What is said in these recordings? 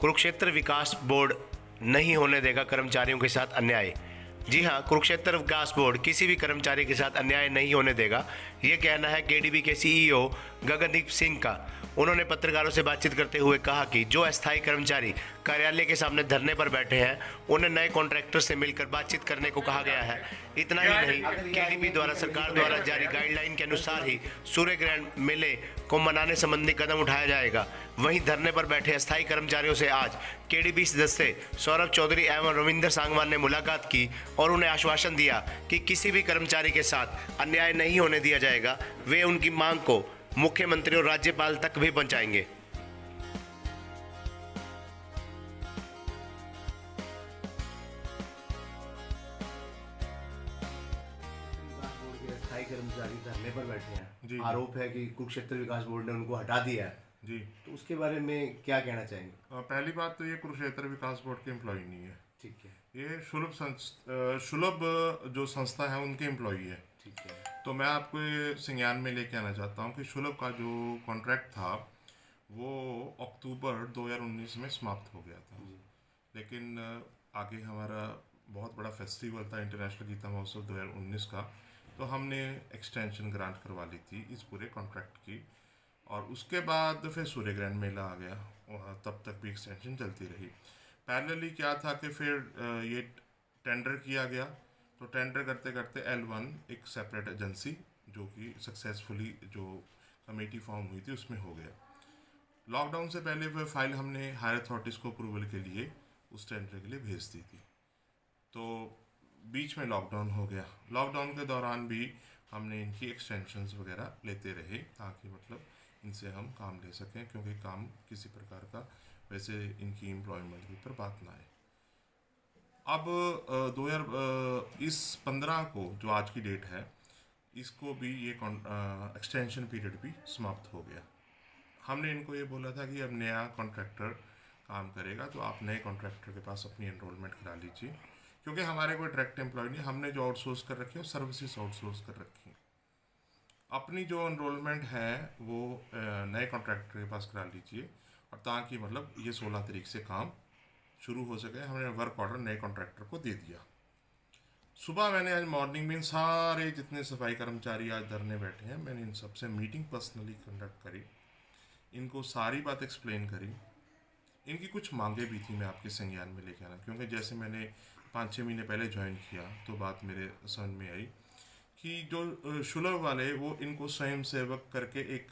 कुरुक्षेत्र विकास board नहीं होने देगा कर्मचारियों के साथ अन्याय। जी हां, कुरुक्षेत्र विकास बोर्ड किसी भी कर्मचारी के साथ अन्याय नहीं होने देगा, ये कहना है केडीबी के सीईओ गगनदीप सिंह का। उन्होंने पत्रकारों से बातचीत करते हुए कहा कि जो अस्थायी कर्मचारी कार्यालय के सामने धरने पर बैठे हैं, उन्हें नए कॉन्ट्रैक्टर से मिलकर बातचीत करने को कहा गया है। इतना ही नहीं, केडीबी द्वारा सरकार द्वारा जारी गाइडलाइन के अनुसार ही सूर्य ग्रहण मेले को मनाने संबंधी कदम उठाया जाएगा। वहीं धरने पर बैठे अस्थायी कर्मचारियों से आज केडीबी सदस्य सौरभ चौधरी एवं रविंद्र सांगवान ने मुलाकात की और उन्हें आश्वासन दिया कि किसी भी कर्मचारी के साथ अन्याय नहीं होने दिया जाएगा। वे उनकी मांग को मुख्यमंत्री और राज्यपाल तक भी पहुंचाएंगे। अस्थायी कर्मचारी धरने पर बैठे हैं, आरोप है कि कुरुक्षेत्र विकास बोर्ड ने उनको हटा दिया है जी, तो उसके बारे में क्या कहना चाहेंगे? पहली बात तो ये कुरुक्षेत्र विकास बोर्ड के एम्प्लॉय नहीं है, ठीक है। ये शुलभ जो संस्था है उनके एम्प्लॉय है, ठीक है। तो मैं आपको ये संज्ञान में लेके आना चाहता हूँ कि शुलभ का जो कॉन्ट्रैक्ट था वो अक्टूबर 2019 में समाप्त हो गया था, लेकिन आगे हमारा बहुत बड़ा फेस्टिवल था इंटरनेशनल गीता महोत्सव 2019 का, तो हमने एक्सटेंशन ग्रांट करवा ली थी इस पूरे कॉन्ट्रैक्ट की। और उसके बाद फिर सूर्य ग्रहण मेला आ गया और तब तक भी एक्सटेंशन चलती रही। पैरेलली क्या था कि फिर ये टेंडर किया गया, तो टेंडर करते करते L1 एक सेपरेट एजेंसी जो कि सक्सेसफुली जो कमेटी फॉर्म हुई थी उसमें हो गया। लॉकडाउन से पहले वह फाइल हमने हायर अथॉरिटीज़ को अप्रूवल के लिए उस टेंडर के लिए भेज दी थी, तो बीच में लॉकडाउन हो गया। लॉकडाउन के दौरान भी हमने इनकी एक्सटेंशंस वगैरह लेते रहे ताकि मतलब इनसे हम काम ले सकें, क्योंकि काम किसी प्रकार का वैसे इनकी एम्प्लॉयमेंट के ऊपर बात ना आए। अब 2015 को जो आज की डेट है, इसको भी ये एक्सटेंशन पीरियड भी समाप्त हो गया। हमने इनको ये बोला था कि अब नया कॉन्ट्रैक्टर काम करेगा तो आप नए कॉन्ट्रैक्टर के पास अपनी एनरोलमेंट करा लीजिए, क्योंकि हमारे कोई डायरेक्ट एम्प्लॉय नहीं, हमने जो आउटसोर्स कर रखी है वो सर्विसेज आउटसोर्स कर रखी है। अपनी जो एनरोलमेंट है वो नए कॉन्ट्रैक्टर के पास करा लीजिए, और ताकि मतलब ये 16 तारीख से काम शुरू हो सके। हमने वर्क ऑर्डर नए कॉन्ट्रैक्टर को दे दिया। सुबह मैंने आज मॉर्निंग में सारे जितने सफाई कर्मचारी आज धरने बैठे हैं, मैंने इन सबसे मीटिंग पर्सनली कंडक्ट करी, इनको सारी बात एक्सप्लेन करी। इनकी कुछ मांगे भी थी, मैं आपके संज्ञान में लेके आना, क्योंकि जैसे मैंने 5-6 महीने पहले ज्वाइन किया तो बात मेरे समझ में आई कि जो शुलभ वाले वो इनको स्वयं सेवक करके एक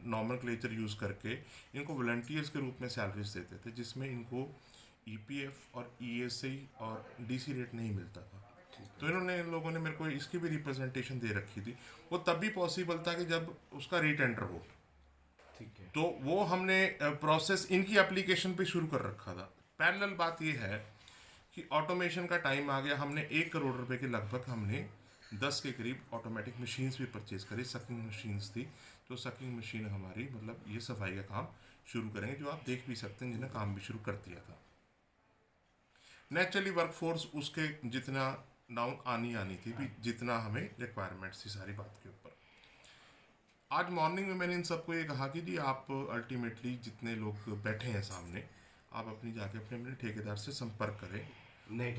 नॉमेनक्लेचर यूज़ करके इनको वॉलंटियर्स के रूप में सैलरीज देते थे, जिसमें इनको EPF और ESI और DC रेट नहीं मिलता था। तो इन लोगों ने मेरे को इसकी भी रिप्रेजेंटेशन दे रखी थी। वो तब भी पॉसिबल था कि जब उसका रीटेंडर हो, ठीक है। तो वो हमने प्रोसेस इनकी एप्लीकेशन पे शुरू कर रखा था। पैरेलल बात ये है कि ऑटोमेशन का टाइम आ गया। हमने 1 करोड़ रुपए के लगभग हमने 10 के करीब ऑटोमेटिक मशीन्स भी परचेज करी। सकिंग मशीन्स थी, तो सकिंग मशीन हमारी मतलब ये सफाई का काम शुरू करेंगे, जो आप देख भी सकते हैं, जिन्हें काम भी शुरू कर दिया था। नेचुरली वर्कफोर्स उसके जितना डाउन आनी थी भी, जितना हमें रिक्वायरमेंट्स थी सारी बात के ऊपर। आज मॉर्निंग में मैंने इन सबको ये कहा कि जी आप अल्टीमेटली जितने लोग बैठे हैं सामने, आप अपनी जाके अपने ठेकेदार से संपर्क करें, नए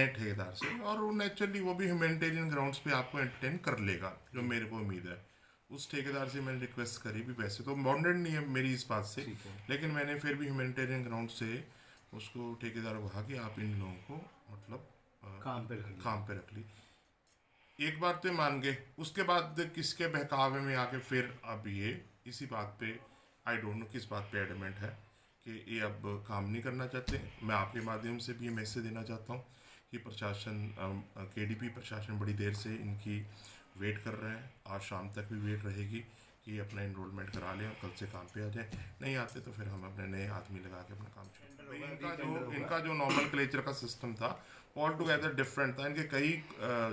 ठेकेदार से, और वो नेचुरली वो भी ह्यूमैनिटेरियन ग्राउंड्स पे आपको एंटरटेन कर लेगा, जो मेरे को उम्मीद है। उस ठेकेदार से मैंने रिक्वेस्ट करी भी, वैसे तो बॉन्डेड नहीं है मेरी इस बात से, लेकिन मैंने फिर भी ह्यूमैनिटेरियन ग्राउंड से उसको ठेकेदार को कहा कि आप इन लोगों को मतलब काम पे रख ली। एक बार तो मान गए, उसके बाद किसके बहकावे में आके फिर अब ये इसी बात पे, आई डोंट नो किस बात पे एडमेंट है कि ये अब काम नहीं करना चाहते। मैं आपके माध्यम से भी ये मैसेज देना चाहता हूँ कि प्रशासन, KDP प्रशासन बड़ी देर से इनकी वेट कर रहे हैं। आज शाम तक भी वेट रहेगी कि अपना एनरोलमेंट करा लें और कल से काम पे आ जाए। नहीं आते तो फिर हम अपने नए आदमी लगा के अपना काम शुरू। इनका जो नॉमेनक्लेचर का सिस्टम था ऑल टुगेदर डिफरेंट था। इनके कई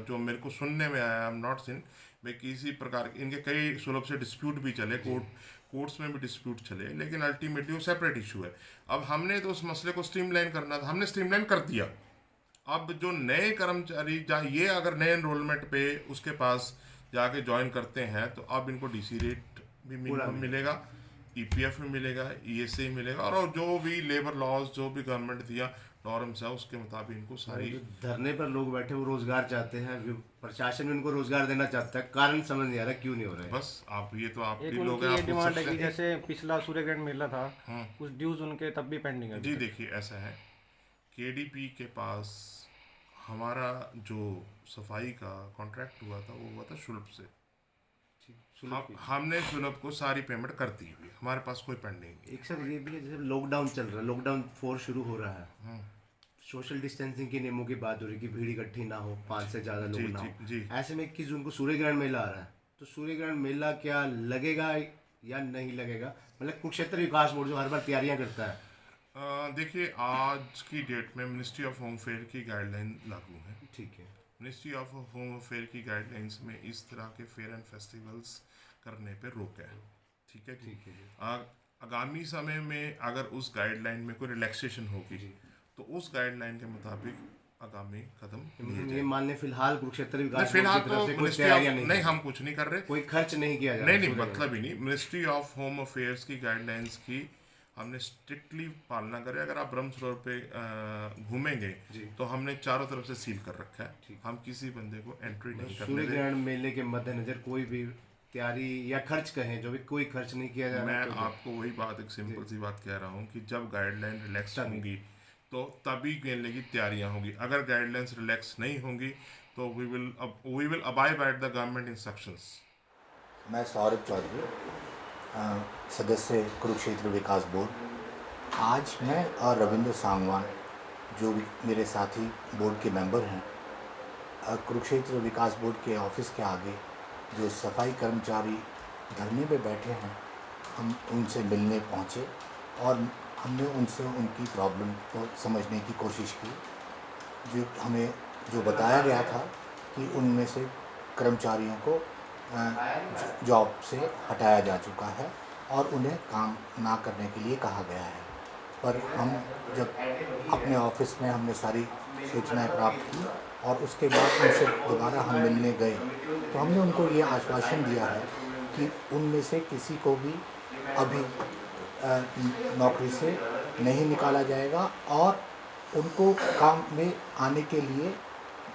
जो मेरे को सुनने में आया, आई एम नॉट सीन भाई, किसी प्रकार इनके कई सुलभ से डिस्प्यूट भी चले, कोर्ट्स में भी डिस्प्यूट चले, लेकिन अल्टीमेटली वो सेपरेट इशू है। अब हमने तो उस मसले को स्ट्रीमलाइन करना था, हमने स्ट्रीमलाइन कर दिया। अब जो नए कर्मचारी जहाँ ये अगर नए एनरोलमेंट पे उसके पास जाके ज्वाइन करते हैं, तो अब इनको DC रेट भी मिनिमम मिलेगा, ईपीएफ में मिलेगा, ईएसए मिलेगा, और जो भी लेबर लॉज जो भी गवर्नमेंट दिया नॉर्म्स है उसके मुताबिक इनको सारी। जो धरने पर लोग बैठे वो रोजगार चाहते हैं, प्रशासन भी उनको रोजगार देना चाहता है, कारण समझ नहीं आ रहा क्यों नहीं हो रहा है। बस आप ये तो आप एक भी लोग उनकी हैं, ये आप पूछ डिमांड है सकते कि हैं। जैसे पिछला सूर्यग्रहण मेला था, कुछ ड्यूज उनके तब भी पेंडिंग है अभी जी तक। देखिए ऐसा है, केडीपी के पास हमारा जो सफाई का कॉन्ट्रैक्ट हुआ था वो हुआ था शुल्क से। हमने शुल्क को सारी पेमेंट कर दी हुई, हमारे पास कोई पेंडिंग नहीं। एक सर ये भी है, जैसे लॉकडाउन चल रहा है, लॉकडाउन 4 शुरू हो रहा है, सोशल डिस्टेंसिंग के नियमों की बात हो रही है कि भीड़ इकट्ठी ना हो, 5 से ज़्यादा लोग ना हो। जी। ऐसे में 21 जून को सूर्यग्रहण मेला आ रहा है, तो सूर्यग्रहण मेला क्या लगेगा या नहीं लगेगा, मतलब कुरुक्षेत्र विकास बोर्ड जो हर बार तैयारियां करता है। देखिए आज की डेट में मिनिस्ट्री ऑफ होम अफेयर की गाइडलाइन लागू है। ठीक है। मिनिस्ट्री ऑफ होम अफेयर की गाइडलाइंस में इस तरह के फेयर एंड फेस्टिवल्स करने पे रोक है। ठीक है ठीक है जी। आगामी समय में अगर उस गाइडलाइन में कोई रिलैक्सेशन होगी तो उस गाइडलाइन के मुताबिक आगामी कदम लिए ये जाएंगे। मान लें फिलहाल कुरुक्षेत्र नहीं, विकास बोर्ड फिलहाल की तो तरफ से कोई मिनिस्ट्री तैयारियां ऑफ नहीं, हम कुछ नहीं कर रहे, कोई खर्च नहीं किया जा रहा। नहीं मतलब ही नहीं। मिनिस्ट्री ऑफ होम अफेयर्स की गाइडलाइंस की हमने स्ट्रिक्टली पालना करें। अगर आप ब्रह्म सरोवर पे घूमेंगे तो हमने चारों तरफ से सील कर रखा है, हम किसी बंदे को एंट्री नहीं करने देंगे। सूर्यग्रहण मेले के मद्देनजर कोई भी तैयारी या खर्च कहें जो भी कोई खर्च नहीं किया जा रहा। मैं आपको वही बात, एक सिंपल सी बात कह रहा हूँ कि जब गाइडलाइन रिलैक्स होंगी तो तभी मेले की तैयारियां होंगी। अगर गाइडलाइंस रिलैक्स नहीं होंगी तो we will abide by the government instructions. मैं सौरभ चौधरी, सदस्य कुरुक्षेत्र विकास बोर्ड। आज मैं और रविंद्र सांगवान जो भी मेरे साथी बोर्ड के मेंबर हैं, कुरुक्षेत्र विकास बोर्ड के ऑफिस के आगे जो सफाई कर्मचारी धरने पे बैठे हैं, हम उनसे मिलने पहुँचे और हमने उनसे उनकी प्रॉब्लम को समझने की कोशिश की। जो हमें जो बताया गया था कि उनमें से कर्मचारियों को जॉब से हटाया जा चुका है और उन्हें काम ना करने के लिए कहा गया है। पर हम जब अपने ऑफिस में हमने सारी सूचनाएं प्राप्त की और उसके बाद उनसे दोबारा हम मिलने गए तो हमने उनको ये आश्वासन दिया है कि उनमें से किसी को भी अभी नौकरी से नहीं निकाला जाएगा और उनको काम में आने के लिए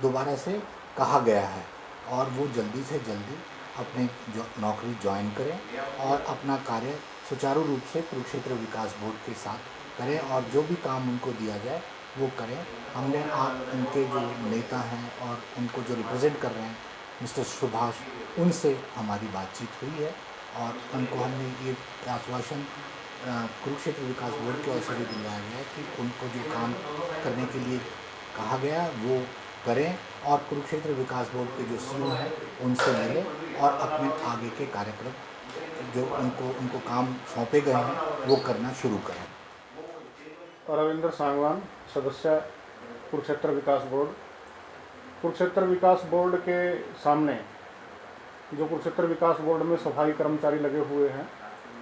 दोबारा से कहा गया है और वो जल्दी से जल्दी अपनी जो नौकरी ज्वाइन करें और अपना कार्य सुचारू रूप से कुरुक्षेत्र विकास बोर्ड के साथ करें और जो भी काम उनको दिया जाए वो करें। हमने उनके जो नेता हैं और उनको जो रिप्रेजेंट कर रहे हैं मिस्टर सुभाष, उनसे हमारी बातचीत हुई है और उनको हमने ये आश्वासन कुरुक्षेत्र विकास बोर्ड की ओर से भी दिलाया गया है कि उनको जो काम करने के लिए कहा गया वो करें और कुरुक्षेत्र विकास बोर्ड के जो सीईओ हैं उनसे मिलें और अपने आगे के कार्यक्रम जो उनको काम सौंपे गए हैं वो करना शुरू करें। रविंद्र सांगवान, सदस्य कुरुक्षेत्र विकास बोर्ड। कुरुक्षेत्र विकास बोर्ड के सामने जो कुरुक्षेत्र विकास बोर्ड में सफाई कर्मचारी लगे हुए हैं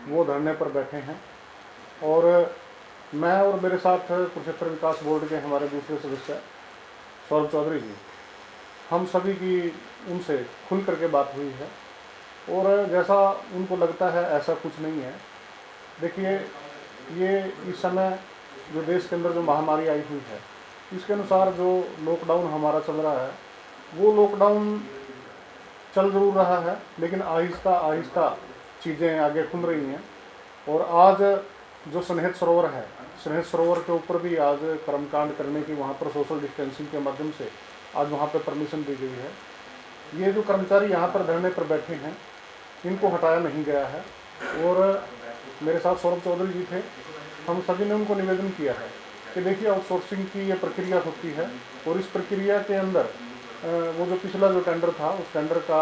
वो धरने पर बैठे हैं और मैं और मेरे साथ कुरुक्षेत्र विकास बोर्ड के हमारे दूसरे सदस्य सौरभ चौधरी जी, हम सभी की उनसे खुल करके बात हुई है और जैसा उनको लगता है ऐसा कुछ नहीं है। देखिए, ये इस समय जो देश के अंदर जो महामारी आई हुई है इसके अनुसार जो लॉकडाउन हमारा चल रहा है वो लॉकडाउन चल जरूर रहा है लेकिन आहिस्ता आहिस्ता चीज़ें आगे खुल रही हैं और आज जो स्नेहित सरोवर है, स्नेहित सरोवर के ऊपर भी आज कर्मकांड करने की वहाँ पर सोशल डिस्टेंसिंग के माध्यम से आज वहाँ पर परमिशन दी गई है। ये जो कर्मचारी यहाँ पर धरने पर बैठे हैं इनको हटाया नहीं गया है और मेरे साथ सौरभ चौधरी जी थे। हम सभी ने उनको निवेदन किया है कि देखिए, आउटसोर्सिंग की ये प्रक्रिया होती है और इस प्रक्रिया के अंदर वो जो पिछला जो टेंडर था उस टेंडर का,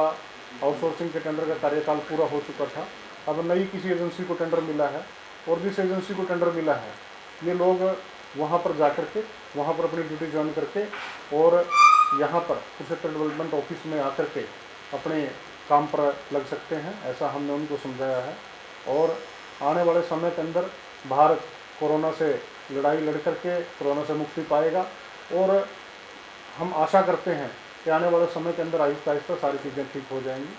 आउटसोर्सिंग के टेंडर का कार्यकाल पूरा हो चुका था। अब नई किसी एजेंसी को टेंडर मिला है और जिस एजेंसी को टेंडर मिला है ये लोग वहाँ पर जा कर के वहाँ पर अपनी ड्यूटी ज्वाइन करके और यहाँ पर कुरुक्षेत्र डेवलपमेंट ऑफिस में आकर के अपने काम पर लग सकते हैं, ऐसा हमने उनको समझाया है। और आने वाले समय के अंदर भारत कोरोना से लड़ाई लड़ करके कोरोना से मुक्ति पाएगा और हम आशा करते हैं कि आने वाले समय के अंदर आहिस्ता आहिस्ता सारी चीज़ें ठीक हो जाएंगी।